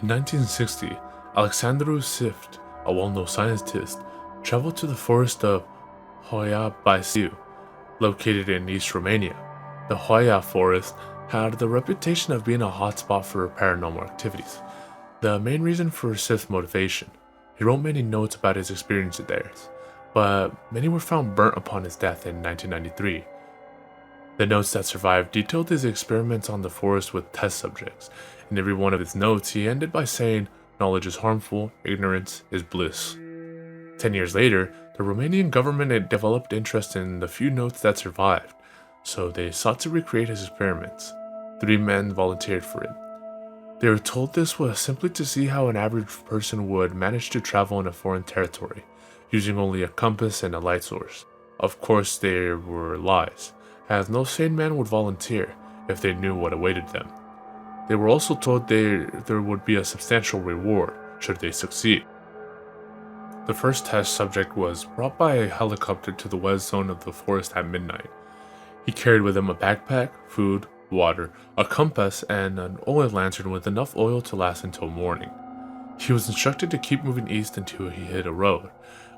In 1960, Alexandru Sift, a well-known scientist, traveled to the forest of Hoia Baisiu, located in East Romania. The Hoia forest had the reputation of being a hotspot for paranormal activities. The main reason for Sift's motivation, he wrote many notes about his experiences there, but many were found burnt upon his death in 1993. The notes that survived detailed his experiments on the forest with test subjects. In every one of his notes, he ended by saying, "Knowledge is harmful, ignorance is bliss." 10 years later, the Romanian government had developed interest in the few notes that survived, so they sought to recreate his experiments. 3 men volunteered for it. They were told this was simply to see how an average person would manage to travel in a foreign territory, using only a compass and a light source. Of course, they were lies, as no sane man would volunteer if they knew what awaited them. They were also told there would be a substantial reward should they succeed. The first test subject was brought by a helicopter to the west zone of the forest at midnight. He carried with him a backpack, food, water, a compass, and an oil lantern with enough oil to last until morning. He was instructed to keep moving east until he hit a road,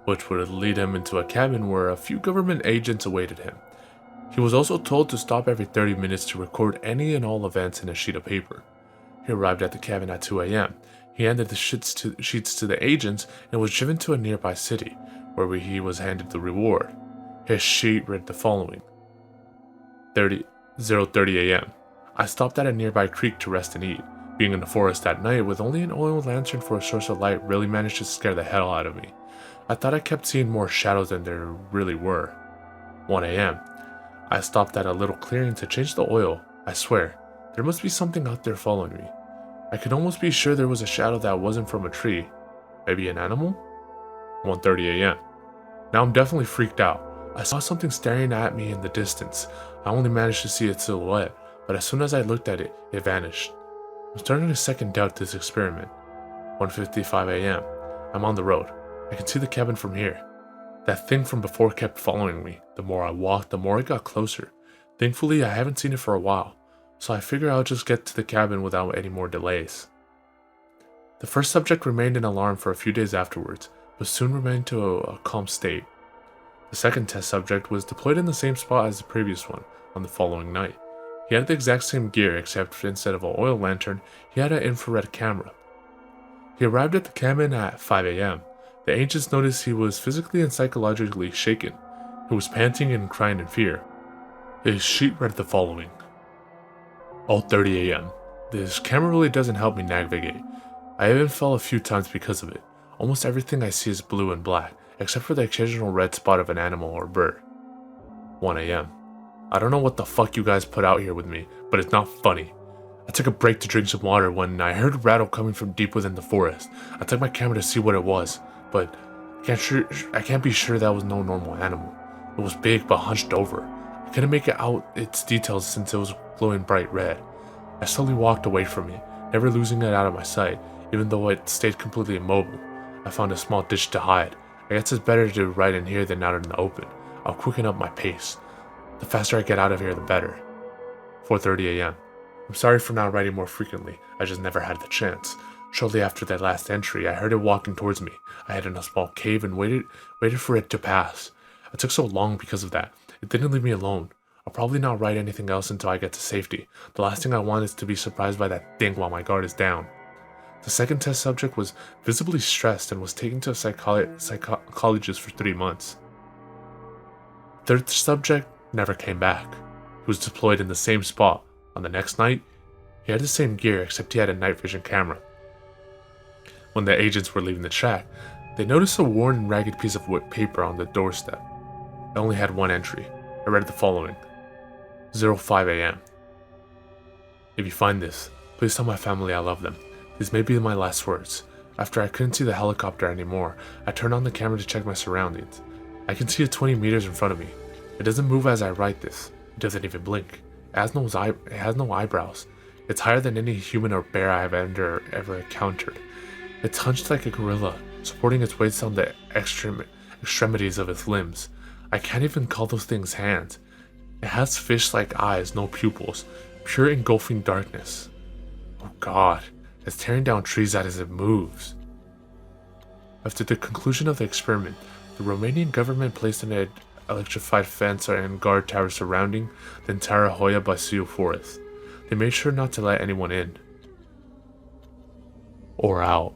which would lead him into a cabin where a few government agents awaited him. He was also told to stop every 30 minutes to record any and all events in a sheet of paper. He arrived at the cabin at 2 a.m. He handed the sheets to the agents and was driven to a nearby city, where he was handed the reward. His sheet read the following: 0:30 a.m. I stopped at a nearby creek to rest and eat. Being in the forest at night with only an oil lantern for a source of light really managed to scare the hell out of me. I thought I kept seeing more shadows than there really were. 1 a.m. I stopped at a little clearing to change the oil. I swear, there must be something out there following me. I could almost be sure there was a shadow that wasn't from a tree. Maybe an animal? 1:30 a.m. Now I'm definitely freaked out. I saw something staring at me in the distance. I only managed to see its silhouette, but as soon as I looked at it, it vanished. I'm starting to second doubt this experiment. 1:55 a.m. I'm on the road. I can see the cabin from here. That thing from before kept following me. The more I walked, the more it got closer. Thankfully, I haven't seen it for a while, so I figure I'll just get to the cabin without any more delays. The first subject remained in alarm for a few days afterwards, but soon remained to a calm state. The second test subject was deployed in the same spot as the previous one on the following night. He had the exact same gear, except instead of an oil lantern, he had an infrared camera. He arrived at the cabin at 5 a.m. The agents noticed he was physically and psychologically shaken. He was panting and crying in fear. His sheet read the following: 0:30 a.m. This camera really doesn't help me navigate. I even fell a few times because of it. Almost everything I see is blue and black, except for the occasional red spot of an animal or bird. 1 a.m. I don't know what the fuck you guys put out here with me, but it's not funny. I took a break to drink some water when I heard a rattle coming from deep within the forest. I took my camera to see what it was, but I can't be sure that was no normal animal. It was big but hunched over. I couldn't make it out its details since it was glowing bright red. I slowly walked away from it, never losing it out of my sight, even though it stayed completely immobile. I found a small ditch to hide. I guess it's better to ride in here than out in the open. I'll quicken up my pace. The faster I get out of here, the better. 4:30 a.m. I'm sorry for not writing more frequently, I just never had the chance. Shortly after that last entry, I heard it walking towards me. I hid in a small cave and waited for it to pass. It took so long because of that. It didn't leave me alone. I'll probably not write anything else until I get to safety. The last thing I want is to be surprised by that thing while my guard is down. The second test subject was visibly stressed and was taken to a psychologist for 3 months. Third subject never came back. He was deployed in the same spot. On the next night, he had the same gear except he had a night vision camera. When the agents were leaving the shack, they noticed a worn and ragged piece of wood paper on the doorstep. It only had one entry. I read the following: 0:05 a.m. If you find this, please tell my family I love them. These may be my last words. After I couldn't see the helicopter anymore, I turned on the camera to check my surroundings. I can see it 20 meters in front of me. It doesn't move as I write this. It doesn't even blink. It has no eyebrows. It's higher than any human or bear I have ever encountered. It's hunched like a gorilla, supporting its weight on the extremities of its limbs. I can't even call those things hands. It has fish-like eyes, no pupils, pure engulfing darkness. Oh God, It's tearing down trees as it moves. After the conclusion of the experiment, the Romanian government placed an electrified fence and guard tower surrounding the entire Hoia Baciu forest. They made sure not to let anyone in. Or out.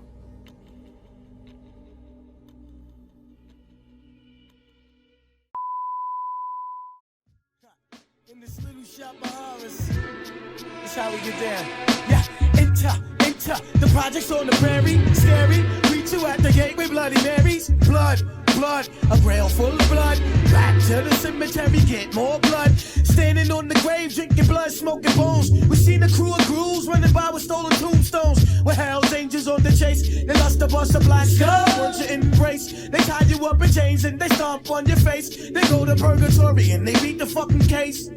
In this little shop of horrors, that's how we get down. Yeah, enter, the project's on the prairie, scary. Greet you at the gate with Bloody Marys. Blood, a grail full of blood. Back to the cemetery, get more blood. Standing on the grave, drinking blood, smoking bones. We seen a crew of ghouls running by with stolen tombstones. With Hell's Angels on the chase, they lust to bust a black skull. Want you embrace, they tie you up in chains and they stomp on your face. They go to purgatory and they beat the fucking case.